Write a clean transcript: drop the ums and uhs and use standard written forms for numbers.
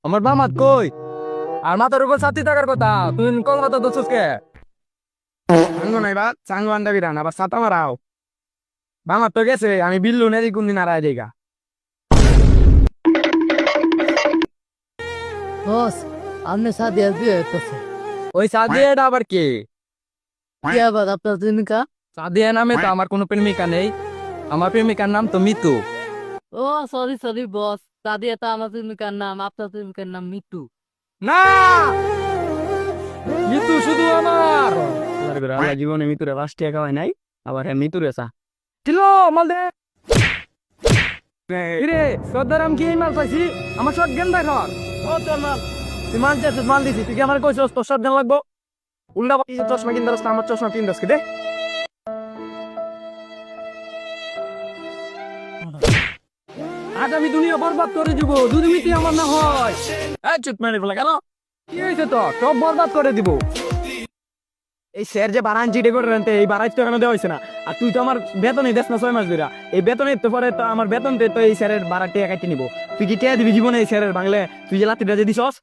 আমার বামাত কই আর মাথার উপর ছাতি থাকার কথা তুই কোন কথা দোষস কে আঙ্গো নাই বা চাঙ্গো আন্ডা বিরান আবার ছাতা মারাও বামাত তো গেছে আমি বিল্লু নেই কোনদিন আর আয় দেগা বস আপনি সাদিয়া দিয়ে হইতেছে ওই সাদিয়াটা আবার কে কি আবার আপনার প্রেমিকা? সাদিয়া নামে তো আমার কোনো প্রেমিকা নেই আমার প্রেমিকার নাম তো মিতু ও সরি সরি বস, সাদিয়া তো আমার প্রেমিকার নাম, আপনার প্রেমিকার নাম মিটু। না মিতু শুধু আমার জীবনে মিতুরে লাস্ট খাওয়াই নাই আবার হ্যাঁ মিতুরে চা ছিল মাল দে রে সর্দারাম কি মাল পাইছি আমার শর্ট গেম দেখ ও তোর মাল তুই মাল চাইছিস মাল দিছিস তুই কি আমার কইছিস তোর শর্ট গেম লাগবো উল্টা পাচ্ছিস চশমা কিনতে রাস্তা আমার চশমা কিনতে দে আজ আমি দুনিয়া বরবাদ করে দিব যদি মিতি আমার না হয় চুপ মেরে ফেলা কেন কি হয়েছে তো সব বরবাদ করে দিব এই স্যার যে বারান চিটে করে রানতে এই বারাই তো কেন দেওয়া হয়েছে না আর তুই তো আমার বেতনই দেশ না 6 মাস ধরে এই বেতনের তো পরে তো আমার বেতন তো এই স্যারের বাড়া টিয়া কাটি নিব তুই কি টিয়া দিবি জীবনে এই স্যারের বাংলা তুই যে লাতিটা যে দিছস